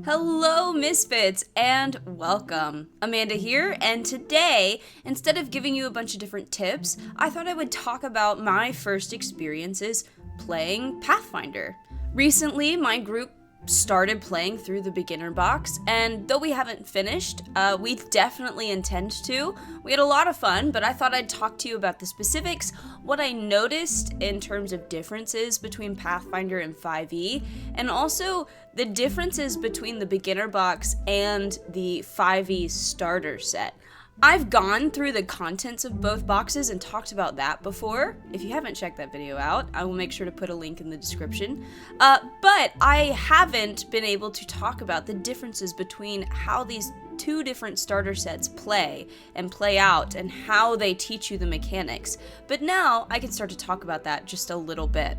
Hello, Misfits, and welcome. Amanda here, and today, instead of giving you a bunch of different tips, I thought I would talk about my first experiences playing Pathfinder. Recently, my group started playing through the beginner box, and though we haven't finished, we definitely intend to. We had a lot of fun, but I thought I'd talk to you about the specifics, what I noticed in terms of differences between Pathfinder and 5e, and also the differences between the beginner box and the 5e starter set. I've gone through the contents of both boxes and talked about that before. If you haven't checked that video out, I will make sure to put a link in the description. But I haven't been able to talk about the differences between how these two different starter sets play and play out and how they teach you the mechanics. But now I can start to talk about that just a little bit.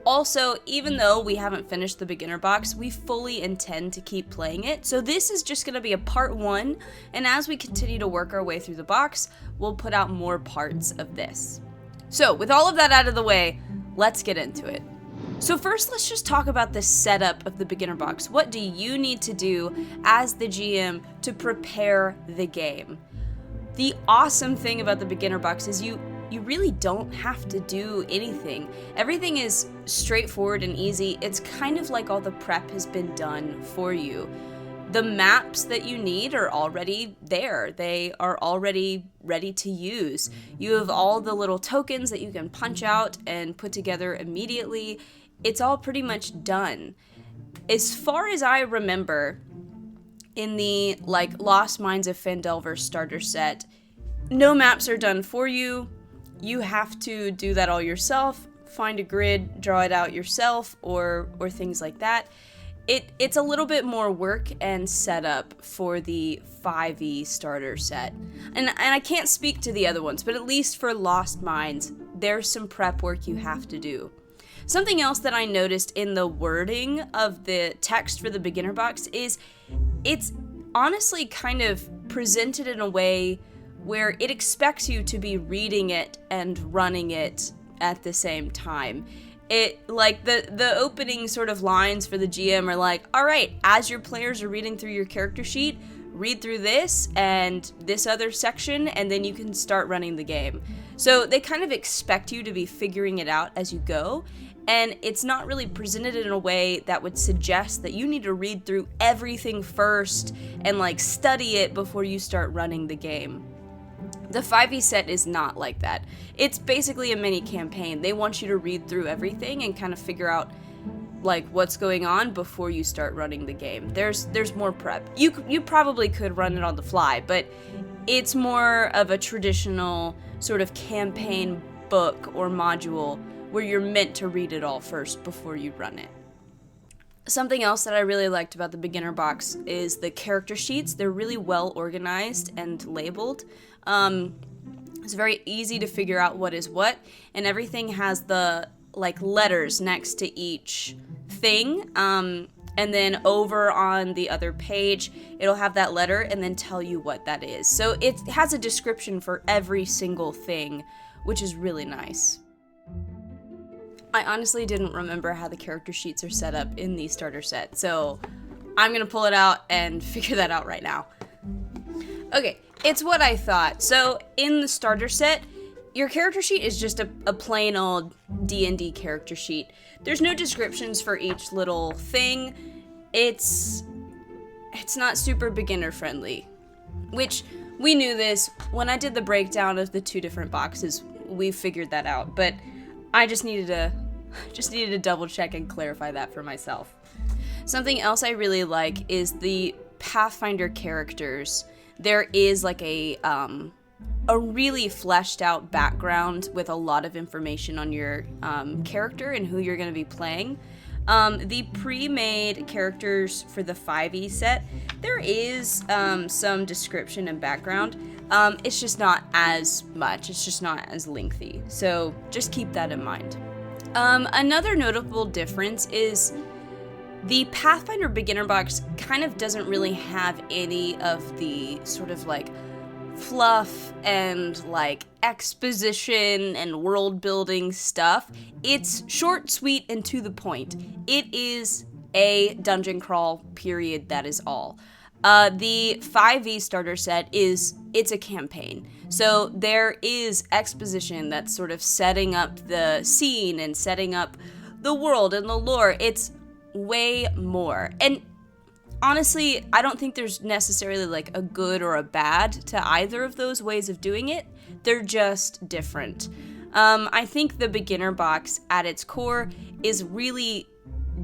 Also, even though we haven't finished the beginner box, we fully intend to keep playing it, so this is just going to be a part 1, and as we continue to work our way through the box, we'll put out more parts of this. So, with all of that out of the way, let's get into it. So first, let's just talk about the setup of the beginner box. What do you need to do as the GM to prepare the game? The awesome thing about the beginner box is you really don't have to do anything. Everything is straightforward and easy. It's kind of like all the prep has been done for you. The maps that you need are already there. They are already ready to use. You have all the little tokens that you can punch out and put together immediately. It's all pretty much done. As far as I remember, in the Lost Mines of Phandelver starter set, no maps are done for you. You have to do that all yourself, find a grid, draw it out yourself, or things like that. It's a little bit more work and setup for the 5e starter set. And I can't speak to the other ones, but at least for Lost Mines, there's some prep work you have to do. Something else that I noticed in the wording of the text for the beginner box is it's honestly kind of presented in a way where it expects you to be reading it and running it at the same time. The opening sort of lines for the GM are like, all right, as your players are reading through your character sheet, read through this and this other section, and then you can start running the game. So they kind of expect you to be figuring it out as you go, and it's not really presented in a way that would suggest that you need to read through everything first and study it before you start running the game. The 5e set is not like that. It's basically a mini campaign. They want you to read through everything and kind of figure out what's going on before you start running the game. There's more prep. You probably could run it on the fly, but it's more of a traditional sort of campaign book or module where you're meant to read it all first before you run it. Something else that I really liked about the beginner box is the character sheets. They're really well organized and labeled. It's very easy to figure out what is what, and everything has the letters next to each thing. And then over on the other page, it'll have that letter and then tell you what that is. So it has a description for every single thing, which is really nice. I honestly didn't remember how the character sheets are set up in the starter set, so I'm gonna pull it out and figure that out right now. Okay, it's what I thought. So in the starter set, your character sheet is just a plain old D&D character sheet. There's no descriptions for each little thing. It's not super beginner friendly, which we knew this. When I did the breakdown of the two different boxes, we figured that out, but I just needed to double check and clarify that for myself. Something else I really like is the Pathfinder characters. There is a really fleshed out background with a lot of information on your character and who you're going to be playing. The pre-made characters for the 5e set, there is some description and background. It's just not as much. It's just not as lengthy. So just keep that in mind. Another notable difference is the Pathfinder beginner box kind of doesn't really have any of the sort of fluff and exposition and world building stuff. It's short, sweet, and to the point. It is a dungeon crawl, period, that is all. The 5e starter set it's a campaign. So there is exposition that's sort of setting up the scene and setting up the world and the lore. It's way more. And honestly, I don't think there's necessarily like a good or a bad to either of those ways of doing it. They're just different. I think the beginner box at its core is really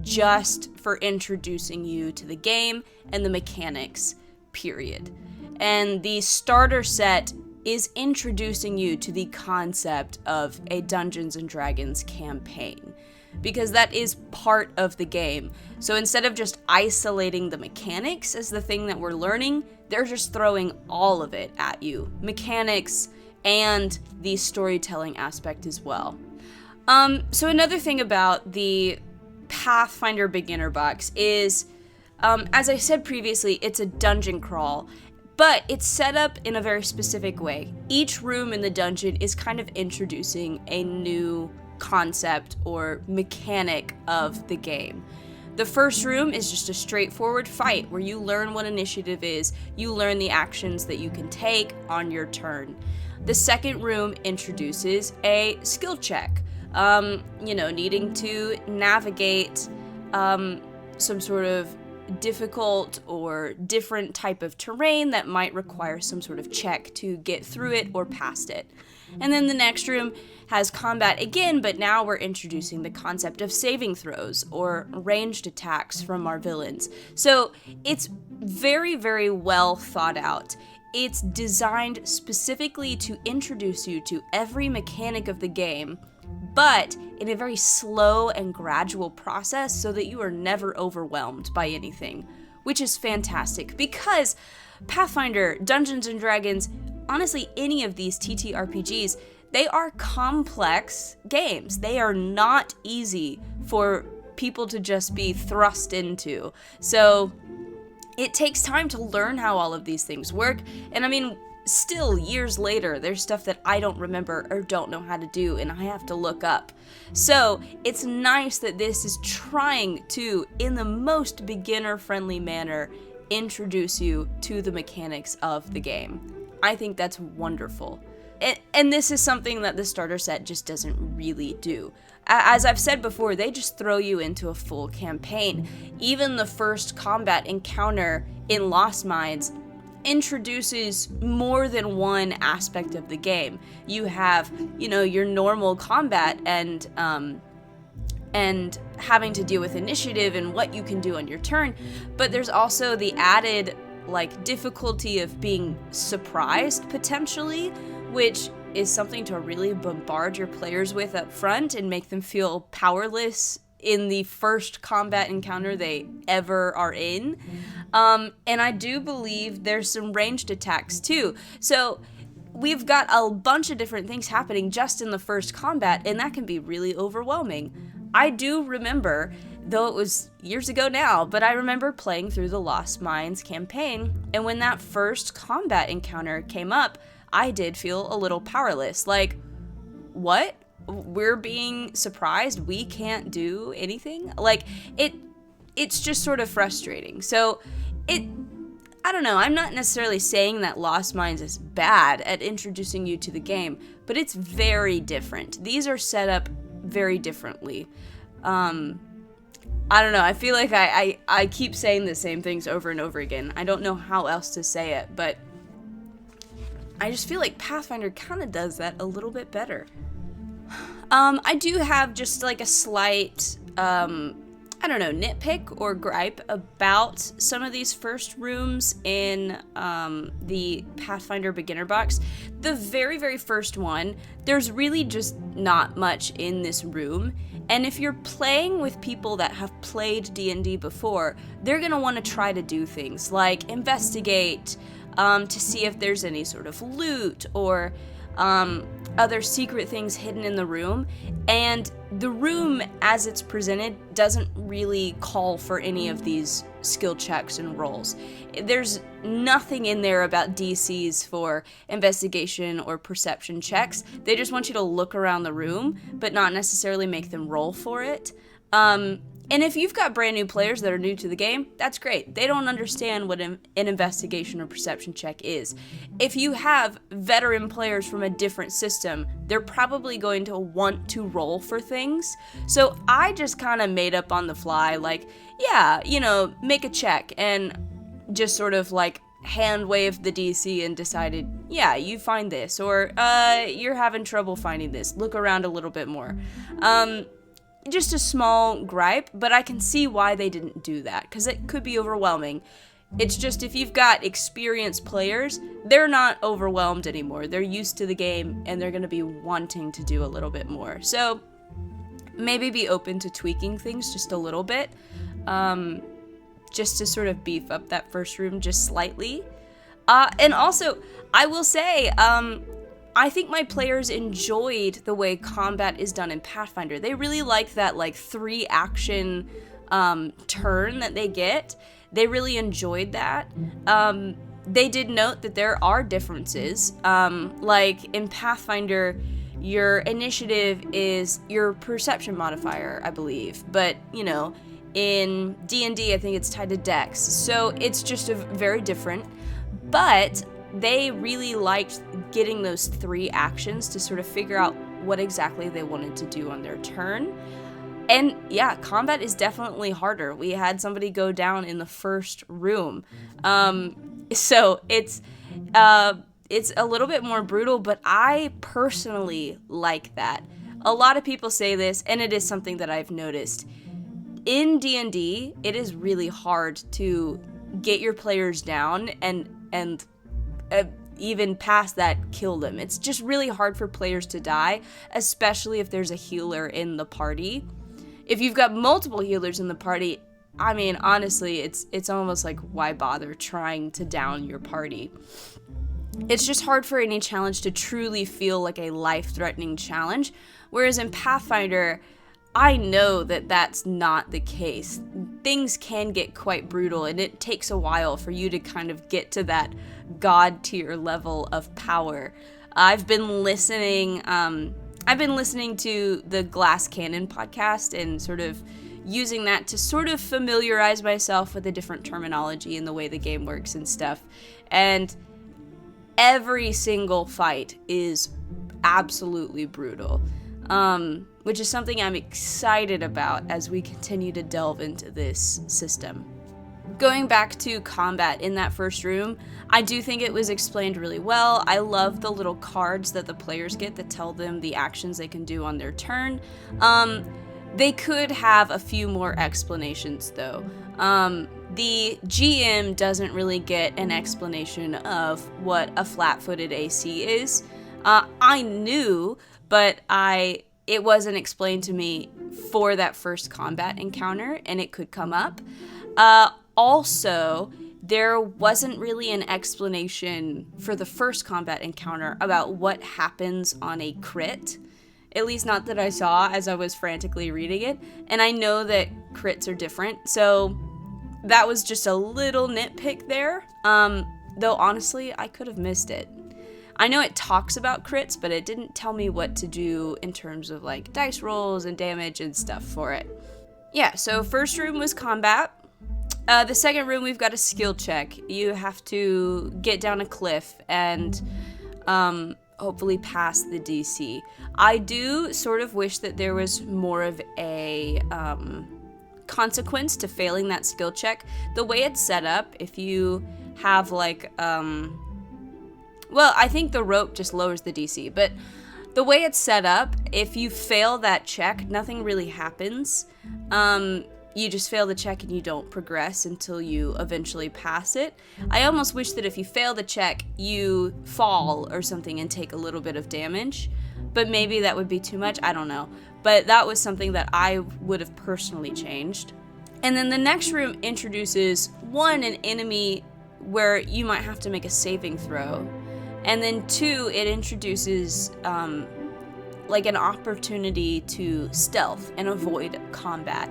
just for introducing you to the game and the mechanics, period. And the starter set is introducing you to the concept of a Dungeons and Dragons campaign, because that is part of the game. So instead of just isolating the mechanics as the thing that we're learning, they're just throwing all of it at you. Mechanics and the storytelling aspect as well. So another thing about the Pathfinder beginner box is, as I said previously, it's a dungeon crawl, but it's set up in a very specific way. Each room in the dungeon is kind of introducing a new concept or mechanic of the game. The first room is just a straightforward fight where you learn what initiative is, you learn the actions that you can take on your turn. The second room introduces a skill check, needing to navigate some sort of difficult or different type of terrain that might require some sort of check to get through it or past it. And then the next room has combat again, but now we're introducing the concept of saving throws or ranged attacks from our villains. So it's very, very well thought out. It's designed specifically to introduce you to every mechanic of the game, but in a very slow and gradual process so that you are never overwhelmed by anything, which is fantastic because Pathfinder, Dungeons and Dragons, honestly, any of these TTRPGs, they are complex games. They are not easy for people to just be thrust into. So it takes time to learn how all of these things work. And I mean, still years later, there's stuff that I don't remember or don't know how to do and I have to look up. So it's nice that this is trying to, in the most beginner-friendly manner, introduce you to the mechanics of the game. I think that's wonderful. And this is something that the starter set just doesn't really do. As I've said before, they just throw you into a full campaign. Even the first combat encounter in Lost Mines introduces more than one aspect of the game. You have, your normal combat and having to deal with initiative and what you can do on your turn, but there's also the added difficulty of being surprised potentially, which is something to really bombard your players with up front and make them feel powerless in the first combat encounter they ever are in. And I do believe there's some ranged attacks too. So we've got a bunch of different things happening just in the first combat, and that can be really overwhelming. I do remember, though it was years ago now, but I remember playing through the Lost Mines campaign, and when that first combat encounter came up, I did feel a little powerless. Like, what? We're being surprised? We can't do anything? It's just sort of frustrating. So, I don't know, I'm not necessarily saying that Lost Mines is bad at introducing you to the game, but it's very different. These are set up very differently. I don't know, I feel like I keep saying the same things over and over again. I don't know how else to say it, but I just feel like Pathfinder kind of does that a little bit better. I do have just a slight, nitpick or gripe about some of these first rooms in the Pathfinder beginner box. The very, very first one, there's really just not much in this room. And if you're playing with people that have played D&D before, they're going to want to try to do things like investigate, to see if there's any sort of loot or other secret things hidden in the room. And the room, as it's presented, doesn't really call for any of these skill checks and rolls. There's nothing in there about DCs for investigation or perception checks. They just want you to look around the room, but not necessarily make them roll for it. And if you've got brand new players that are new to the game, that's great. They don't understand what an investigation or perception check is. If you have veteran players from a different system, they're probably going to want to roll for things. So I just kind of made up on the fly, like, yeah, make a check, and just sort of like hand waved the DC and decided, yeah, you find this, or you're having trouble finding this. Look around a little bit more. Just a small gripe, but I can see why they didn't do that, because it could be overwhelming. It's just if you've got experienced players, they're not overwhelmed anymore. They're used to the game, and they're going to be wanting to do a little bit more. So maybe be open to tweaking things just a little bit, just to sort of beef up that first room just slightly. And also, I will say, I think my players enjoyed the way combat is done in Pathfinder. They really liked that 3 action turn that they get. They really enjoyed that. They did note that there are differences. Like in Pathfinder, your initiative is your perception modifier, I believe. But, in D&D, I think it's tied to Dex. So it's just very different. But they really liked getting those 3 actions to sort of figure out what exactly they wanted to do on their turn. And yeah, combat is definitely harder. We had somebody go down in the first room. So it's a little bit more brutal, but I personally like that. A lot of people say this, and it is something that I've noticed. In D&D, it is really hard to get your players down and even past that, kill them. It's just really hard for players to die, especially if there's a healer in the party. If you've got multiple healers in the party, I mean, honestly, it's almost like, why bother trying to down your party? It's just hard for any challenge to truly feel like a life-threatening challenge, whereas in Pathfinder, I know that that's not the case. Things can get quite brutal, and it takes a while for you to kind of get to that god tier level of power. I've been listening to the Glass Cannon podcast and sort of using that to sort of familiarize myself with the different terminology and the way the game works and stuff. And every single fight is absolutely brutal. Which is something I'm excited about as we continue to delve into this system. Going back to combat in that first room, I do think it was explained really well. I love the little cards that the players get that tell them the actions they can do on their turn. They could have a few more explanations though. The GM doesn't really get an explanation of what a flat-footed AC is. I knew, but it wasn't explained to me for that first combat encounter, and it could come up. Also, there wasn't really an explanation for the first combat encounter about what happens on a crit. At least not that I saw as I was frantically reading it. And I know that crits are different, so that was just a little nitpick there. Though honestly, I could have missed it. I know it talks about crits, but it didn't tell me what to do in terms of like dice rolls and damage and stuff for it. Yeah, so first room was combat. The second room, we've got a skill check. You have to get down a cliff and hopefully pass the DC. I do sort of wish that there was more of a consequence to failing that skill check. The way it's set up, if you have like well, I think the rope just lowers the DC, but the way it's set up, if you fail that check, nothing really happens. You just fail the check and you don't progress until you eventually pass it. I almost wish that if you fail the check, you fall or something and take a little bit of damage, but maybe that would be too much, I don't know. But that was something that I would have personally changed. And then the next room introduces, an enemy where you might have to make a saving throw. And then 2, it introduces like an opportunity to stealth and avoid combat.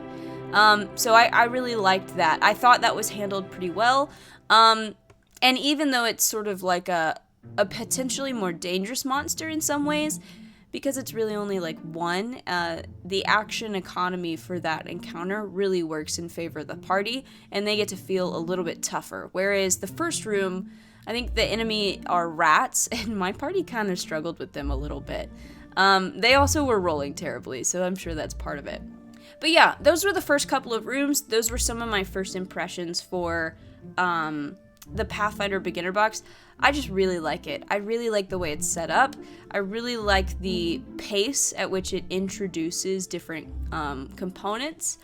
So I really liked that. I thought that was handled pretty well. And even though it's sort of like a potentially more dangerous monster in some ways, because it's really only like one, the action economy for that encounter really works in favor of the party, and they get to feel a little bit tougher. Whereas the first room, I think the enemy are rats, and my party kind of struggled with them a little bit. They also were rolling terribly, so I'm sure that's part of it. But yeah, those were the first couple of rooms. Those were some of my first impressions for the Pathfinder beginner box. I just really like it. I really like the way it's set up. I really like the pace at which it introduces different components.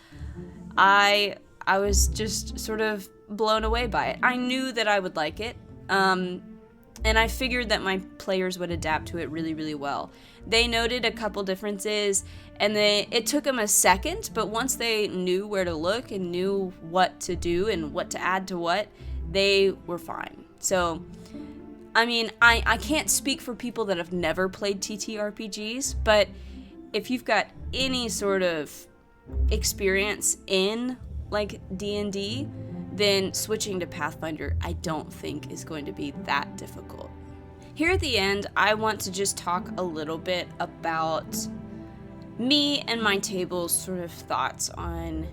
I was just sort of blown away by it. I knew that I would like it. And I figured that my players would adapt to it really, really well. They noted a couple differences, and it took them a second, but once they knew where to look and knew what to do and what to add to what, they were fine. So, I mean, I can't speak for people that have never played TTRPGs, but if you've got any sort of experience in, like, D&D, then switching to Pathfinder I don't think is going to be that difficult. Here at the end, I want to just talk a little bit about me and my table's sort of thoughts on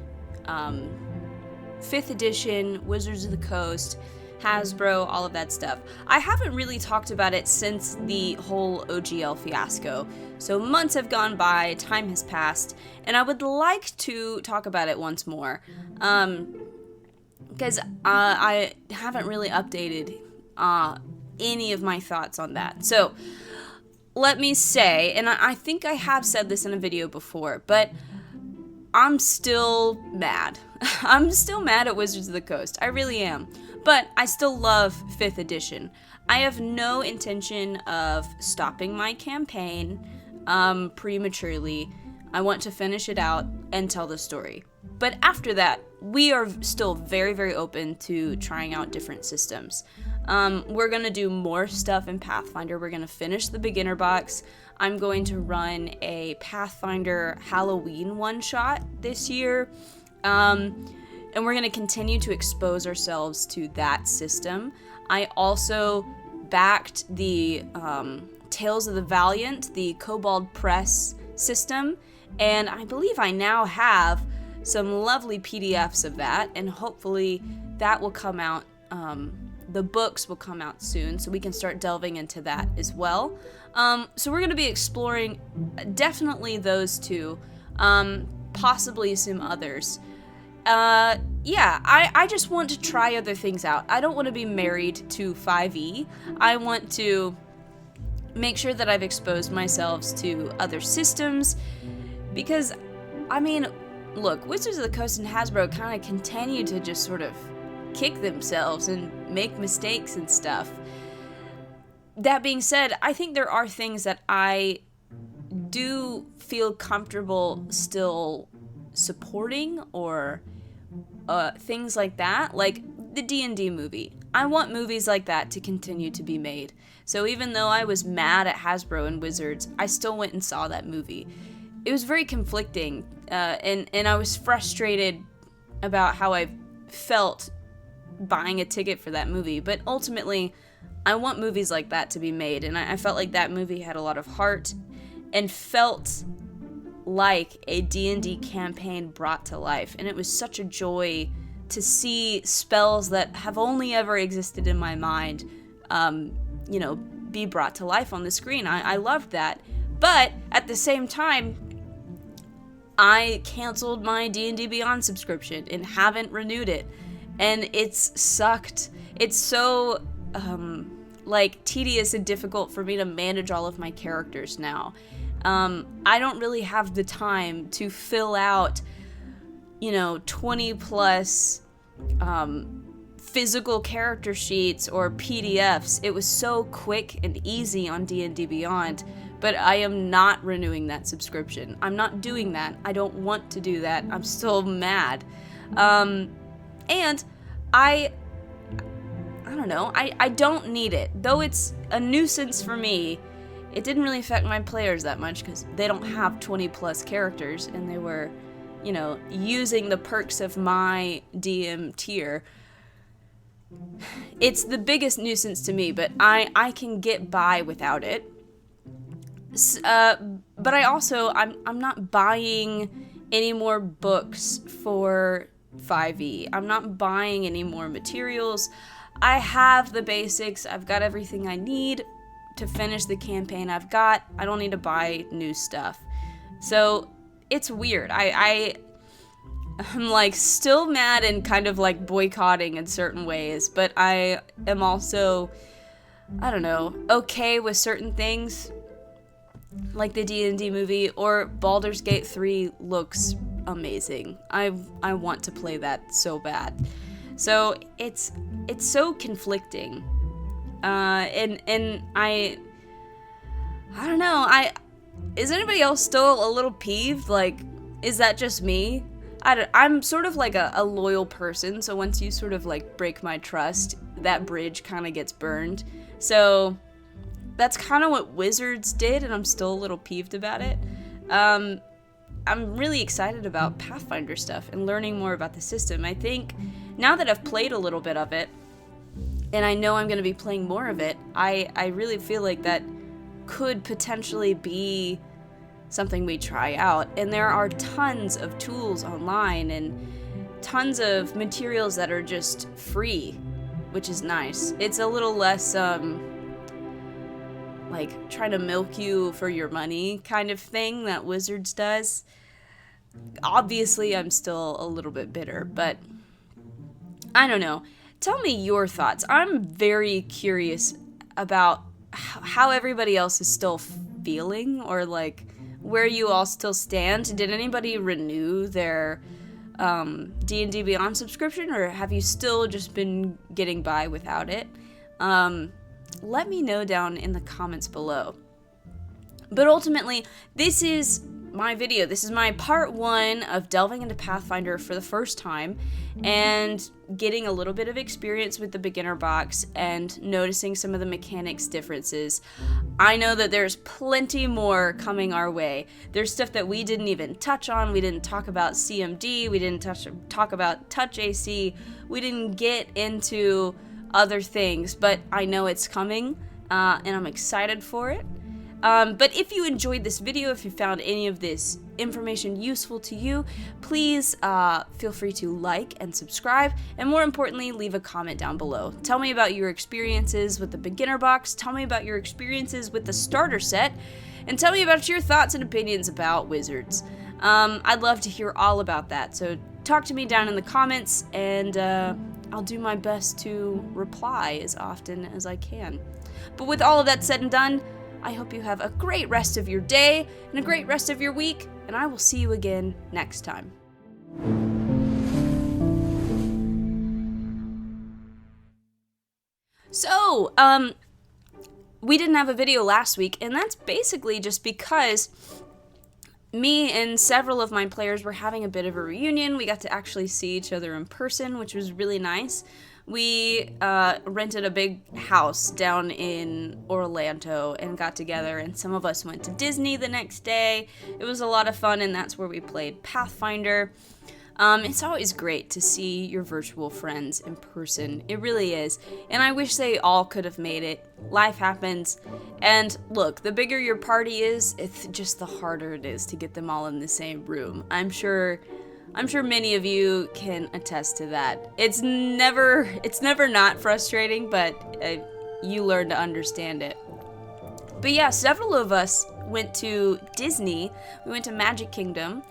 5th edition, Wizards of the Coast, Hasbro, all of that stuff. I haven't really talked about it since the whole OGL fiasco, so months have gone by, time has passed, and I would like to talk about it once more. Because I haven't really updated any of my thoughts on that. So, let me say, and I think I have said this in a video before, but I'm still mad. I'm still mad at Wizards of the Coast. I really am. But I still love 5th edition. I have no intention of stopping my campaign prematurely. I want to finish it out and tell the story. But after that, we are still very, very open to trying out different systems. We're going to do more stuff in Pathfinder. We're going to finish the beginner box. I'm going to run a Pathfinder Halloween one-shot this year. And we're going to continue to expose ourselves to that system. I also backed the Tales of the Valiant, the Kobold Press system, and I believe I now have some lovely PDFs of that, and hopefully that will come out, the books will come out soon, so we can start delving into that as well. So we're going to be exploring definitely those two, possibly some others. I just want to try other things out. I don't want to be married to 5e. I want to make sure that I've exposed myself to other systems, because, I mean, look, Wizards of the Coast and Hasbro kind of continue to just sort of kick themselves and make mistakes and stuff. That being said, I think there are things that I do feel comfortable still supporting, or things like that, like the D&D movie. I want movies like that to continue to be made. So even though I was mad at Hasbro and Wizards, I still went and saw that movie. It was very conflicting, and I was frustrated about how I felt buying a ticket for that movie, but ultimately, I want movies like that to be made, and I felt like that movie had a lot of heart, and felt like a D&D campaign brought to life, and it was such a joy to see spells that have only ever existed in my mind, be brought to life on the screen. I loved that, but at the same time, I canceled my D&D Beyond subscription and haven't renewed it, and it's sucked. It's so, tedious and difficult for me to manage all of my characters now. I don't really have the time to fill out, 20 plus physical character sheets or PDFs. It was so quick and easy on D&D Beyond, but I am not renewing that subscription. I'm not doing that. I don't want to do that. I'm still mad. And I don't know. I don't need it. Though it's a nuisance for me, it didn't really affect my players that much because they don't have 20 plus characters, and they were, using the perks of my DM tier. It's the biggest nuisance to me, but I can get by without it. But I'm not buying any more books for 5e. I'm not buying any more materials. I have the basics. I've got everything I need to finish the campaign I don't need to buy new stuff. So it's weird. I'm like still mad and kind of like boycotting in certain ways, but I am also, I don't know, okay with certain things, like the D&D movie, or Baldur's Gate 3 looks amazing. I want to play that so bad. So it's so conflicting. And I don't know, is anybody else still a little peeved? Like, is that just me? I'm sort of like a loyal person, so once you sort of like break my trust, that bridge kind of gets burned. So that's kind of what Wizards did, and I'm still a little peeved about it. I'm really excited about Pathfinder stuff and learning more about the system. I think now that I've played a little bit of it, and I know I'm going to be playing more of it, I really feel like that could potentially be something we try out. And there are tons of tools online and tons of materials that are just free, which is nice. It's a little less like trying to milk you for your money kind of thing that Wizards does. Obviously, I'm still a little bit bitter, but I don't know. Tell me your thoughts. I'm very curious about how everybody else is still feeling, or like where you all still stand. Did anybody renew their D&D Beyond subscription, or have you still just been getting by without it? Let me know down in the comments below. But ultimately, this is my video. This is my part 1 of delving into Pathfinder for the first time and getting a little bit of experience with the beginner box and noticing some of the mechanics differences. I know that there's plenty more coming our way. There's stuff that we didn't even touch on. We didn't talk about CMD. We didn't talk about touch AC. We didn't get into other things, but I know it's coming, and I'm excited for it. But if you enjoyed this video, if you found any of this information useful to you, please feel free to like and subscribe, and more importantly, leave a comment down below. Tell me about your experiences with the beginner box, tell me about your experiences with the starter set, and tell me about your thoughts and opinions about Wizards. I'd love to hear all about that, so talk to me down in the comments, and I'll do my best to reply as often as I can. But with all of that said and done, I hope you have a great rest of your day and a great rest of your week, and I will see you again next time. So, we didn't have a video last week, and that's basically just because me and several of my players were having a bit of a reunion. We got to actually see each other in person, which was really nice. We rented a big house down in Orlando and got together, and some of us went to Disney the next day. It was a lot of fun, and that's where we played Pathfinder. It's always great to see your virtual friends in person. It really is. And I wish they all could have made it. Life happens. And look, the bigger your party is, it's just the harder it is to get them all in the same room. I'm sure many of you can attest to that. It's never not frustrating, but you learn to understand it. But yeah, several of us went to Disney. We went to Magic Kingdom,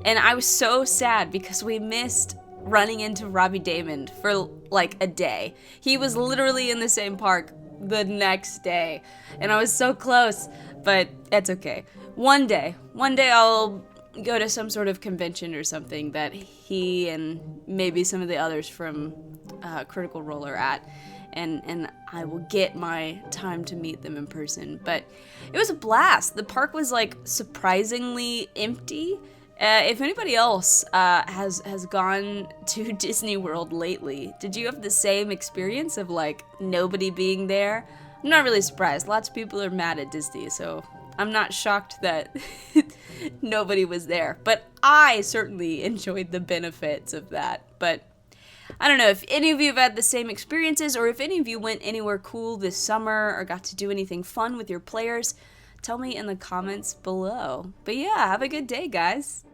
and I was so sad because we missed running into Robbie Daymond for like a day. He was literally in the same park the next day, and I was so close, but that's okay. One day I'll go to some sort of convention or something that he and maybe some of the others from Critical Role are at, and I will get my time to meet them in person. But it was a blast. The park was like surprisingly empty. If anybody else has gone to Disney World lately, did you have the same experience of like nobody being there? I'm not really surprised. Lots of people are mad at Disney, so I'm not shocked that nobody was there. But I certainly enjoyed the benefits of that. But I don't know if any of you have had the same experiences, or if any of you went anywhere cool this summer or got to do anything fun with your players. tell me in the comments below. But yeah, have a good day, guys.